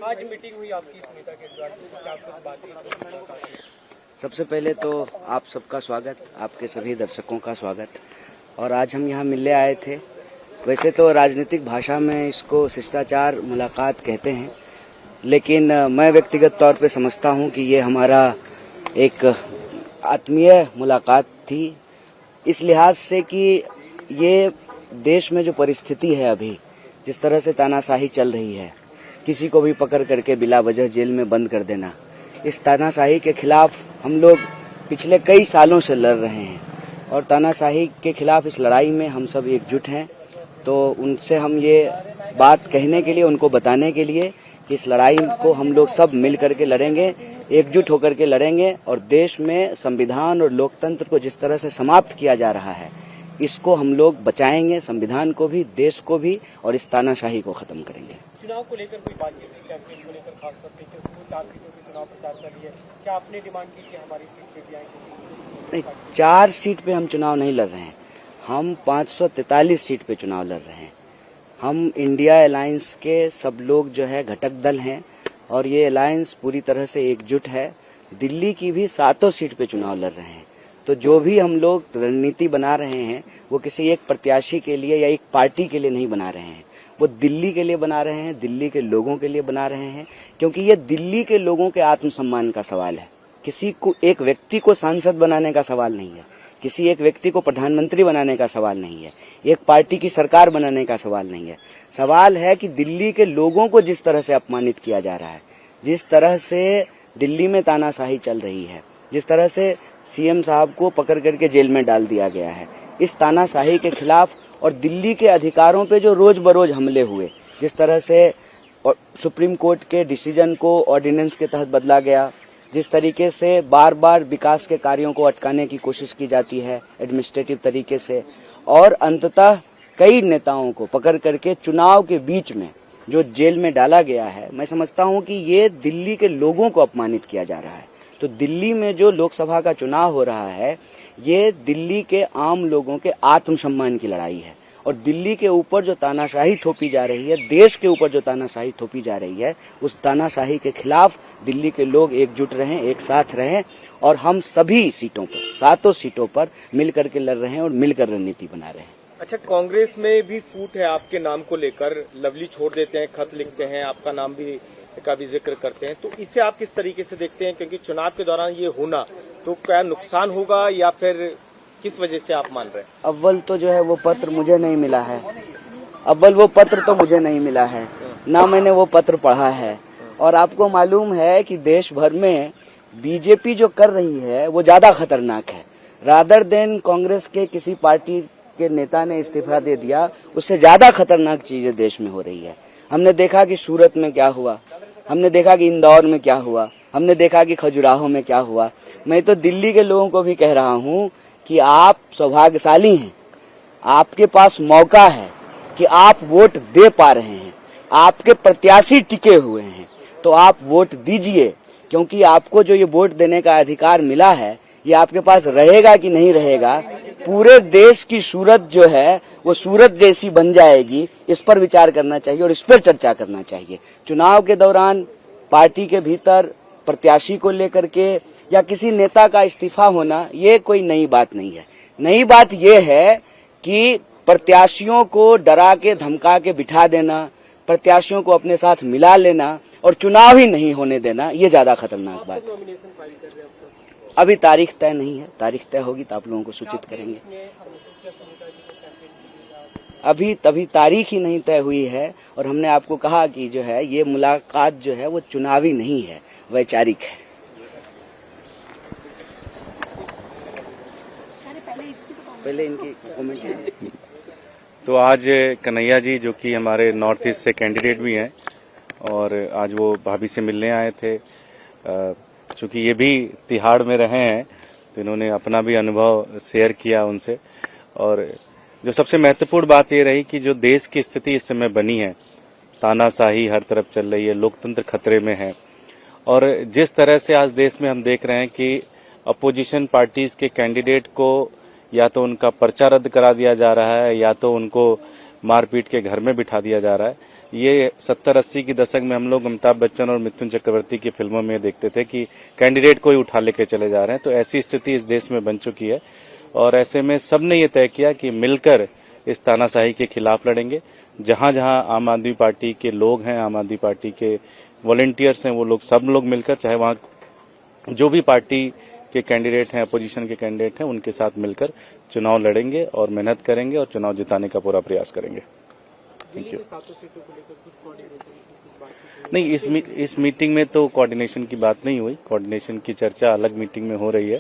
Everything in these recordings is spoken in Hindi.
आज मीटिंग हुई आपकी सुनीता केजरीवाल की, क्या कुछ बातें? सबसे पहले तो आप सबका स्वागत, आपके सभी दर्शकों का स्वागत। और आज हम यहाँ मिलने आए थे। वैसे तो राजनीतिक भाषा में इसको शिष्टाचार मुलाकात कहते हैं, लेकिन मैं व्यक्तिगत तौर पे समझता हूँ कि ये हमारा एक आत्मीय मुलाकात थी, इस लिहाज से कि ये देश में जो परिस्थिति है अभी, जिस तरह से तानाशाही चल रही है, किसी को भी पकड़ करके बिला वजह जेल में बंद कर देना, इस तानाशाही के खिलाफ हम लोग पिछले कई सालों से लड़ रहे हैं और तानाशाही के खिलाफ इस लड़ाई में हम सब एकजुट हैं। तो उनसे हम ये बात कहने के लिए, उनको बताने के लिए कि इस लड़ाई को हम लोग सब मिल करके लड़ेंगे, एकजुट होकर के लड़ेंगे और देश में संविधान और लोकतंत्र को जिस तरह से समाप्त किया जा रहा है, इसको हम लोग बचाएंगे, संविधान को भी, देश को भी, और इस तानाशाही को खत्म करेंगे। चुनाव को लेकर कोई बातचीत हुई, कैंपेन को लेकर खासतौर पे 4 सीटों के चुनाव प्रचार कर रही है, क्या आपने डिमांड की कि हमारी सीट पे भी आएंगे? नहीं, 4 सीट पे हम चुनाव नहीं लड़ रहे हैं, हम 543 सीट पे चुनाव लड़ रहे हैं। हम इंडिया अलायंस के सब लोग जो है घटक दल हैं और ये अलायंस पूरी तरह से एकजुट है। दिल्ली की भी 7 सीट पे चुनाव लड़ रहे हैं। तो जो भी हम लोग रणनीति बना रहे हैं वो किसी एक प्रत्याशी के लिए या एक पार्टी के लिए नहीं बना रहे हैं, वो दिल्ली के लिए बना रहे हैं, दिल्ली के लोगों के लिए बना रहे हैं, क्योंकि ये दिल्ली के लोगों के आत्मसम्मान का सवाल है। किसी को, एक व्यक्ति को सांसद बनाने का सवाल नहीं है, किसी एक व्यक्ति को प्रधानमंत्री बनाने का सवाल नहीं है, एक पार्टी की सरकार बनाने का सवाल नहीं है। सवाल है कि दिल्ली के लोगों को जिस तरह से अपमानित किया जा रहा है, जिस तरह से दिल्ली में तानाशाही चल रही है, जिस तरह से सीएम साहब को पकड़ करके जेल में डाल दिया गया है, इस तानाशाही के खिलाफ और दिल्ली के अधिकारों पे जो रोज बरोज हमले हुए, जिस तरह से सुप्रीम कोर्ट के डिसीजन को ऑर्डिनेंस के तहत बदला गया, जिस तरीके से बार बार विकास के कार्यों को अटकाने की कोशिश की जाती है एडमिनिस्ट्रेटिव तरीके से, और अंततः कई नेताओं को पकड़ करके चुनाव के बीच में जो जेल में डाला गया है, मैं समझता हूं कि ये दिल्ली के लोगों को अपमानित किया जा रहा है। तो दिल्ली में जो लोकसभा का चुनाव हो रहा है, ये दिल्ली के आम लोगों के आत्मसम्मान की लड़ाई है और दिल्ली के ऊपर जो तानाशाही थोपी जा रही है, देश के ऊपर जो तानाशाही थोपी जा रही है, उस तानाशाही के खिलाफ दिल्ली के लोग एकजुट रहें, एक साथ रहें और हम सभी सीटों पर, 7 सीटों पर मिलकर के लड़ रहे हैं और मिलकर रणनीति बना रहे हैं। अच्छा, कांग्रेस में भी फूट है आपके नाम को लेकर, लवली छोड़ देते हैं, खत लिखते हैं, आपका नाम भी का भी जिक्र करते हैं, तो इसे आप किस तरीके से देखते हैं? क्योंकि चुनाव के दौरान ये होना तो क्या नुकसान होगा या फिर किस वजह से आप मान रहे हैं? अव्वल तो जो है वो पत्र मुझे नहीं मिला है, अव्वल वो पत्र तो मुझे नहीं मिला है, ना मैंने वो पत्र पढ़ा है। और आपको मालूम है कि देश भर में बीजेपी जो कर रही है वो ज्यादा खतरनाक है। रादर देन कांग्रेस के किसी पार्टी के नेता ने इस्तीफा दे दिया, उससे ज्यादा खतरनाक चीजें देश में हो रही है। हमने देखा कि सूरत में क्या हुआ, हमने देखा कि इंदौर में क्या हुआ, हमने देखा कि खजुराहो में क्या हुआ। मैं तो दिल्ली के लोगों को भी कह रहा हूं कि आप सौभाग्यशाली हैं, आपके पास मौका है कि आप वोट दे पा रहे हैं, आपके प्रत्याशी टिके हुए हैं, तो आप वोट दीजिए, क्योंकि आपको जो ये वोट देने का अधिकार मिला है, ये आपके पास रहेगा कि नहीं रहेगा, पूरे देश की सूरत जो है वो सूरत जैसी बन जाएगी, इस पर विचार करना चाहिए और इस पर चर्चा करना चाहिए। चुनाव के दौरान पार्टी के भीतर प्रत्याशी को लेकर के या किसी नेता का इस्तीफा होना, ये कोई नई बात नहीं है। नई बात ये है कि प्रत्याशियों को डरा के धमका के बिठा देना, प्रत्याशियों को अपने साथ मिला लेना और चुनाव ही नहीं होने देना, ये ज्यादा खतरनाक बात है। अभी तारीख तय नहीं है, तारीख तय होगी तो आप लोगों को सूचित करेंगे। अभी तभी तारीख ही नहीं तय हुई है और हमने आपको कहा कि जो है ये मुलाकात जो है वो चुनावी नहीं है, वैचारिक है। पहले इनकी कमेंट। तो आज कन्हैया जी जो कि हमारे नॉर्थ ईस्ट से कैंडिडेट भी हैं और आज वो भाभी से मिलने आए थे, चूंकि ये भी तिहाड़ में रहे हैं तो इन्होंने अपना भी अनुभव शेयर किया उनसे। और जो सबसे महत्वपूर्ण बात ये रही कि जो देश की स्थिति इस समय बनी है, तानाशाही हर तरफ चल रही है, लोकतंत्र खतरे में है और जिस तरह से आज देश में हम देख रहे हैं कि अपोजिशन पार्टीज के कैंडिडेट को या तो उनका पर्चा रद्द करा दिया जा रहा है या तो उनको मारपीट के घर में बिठा दिया जा रहा है, ये 70-80 की दशक में हम लोग अमिताभ बच्चन और मिथुन चक्रवर्ती की फिल्मों में देखते थे कि कैंडिडेट कोई उठा लेके चले जा रहे हैं। तो ऐसी स्थिति इस देश में बन चुकी है और ऐसे में सबने ये तय किया कि मिलकर इस तानाशाही के खिलाफ लड़ेंगे। जहां जहां आम आदमी पार्टी के लोग हैं, आम आदमी पार्टी के वॉलंटियर्स हैं, वो लोग सब लोग मिलकर, चाहे वहां जो भी पार्टी के कैंडिडेट हैं, अपोजिशन के कैंडिडेट हैं, उनके साथ मिलकर चुनाव लड़ेंगे और मेहनत करेंगे और चुनाव जिताने का पूरा प्रयास करेंगे। Thank you. नहीं, इस मीटिंग में तो कोऑर्डिनेशन की बात नहीं हुई। कोऑर्डिनेशन की चर्चा अलग मीटिंग में हो रही है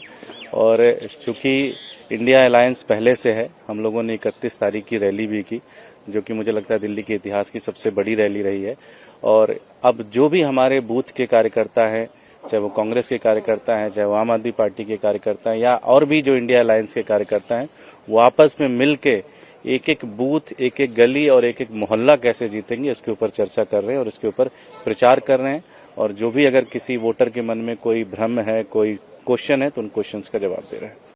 और चूंकि इंडिया अलायंस पहले से है, हम लोगों ने 31 तारीख की रैली भी की, जो कि मुझे लगता है दिल्ली के इतिहास की सबसे बड़ी रैली रही है। और अब जो भी हमारे बूथ के कार्यकर्ता हैं, चाहे वो कांग्रेस के कार्यकर्ता हैं, चाहे वो आम आदमी पार्टी के कार्यकर्ता हैं, या और भी जो इंडिया अलायंस के कार्यकर्ता हैं, वो आपस में मिलके एक एक बूथ, एक एक गली और एक एक मोहल्ला कैसे जीतेंगे, इसके ऊपर चर्चा कर रहे हैं और इसके ऊपर प्रचार कर रहे हैं। और जो भी अगर किसी वोटर के मन में कोई भ्रम है, कोई क्वेश्चन है, तो उन क्वेश्चंस का जवाब दे रहे हैं।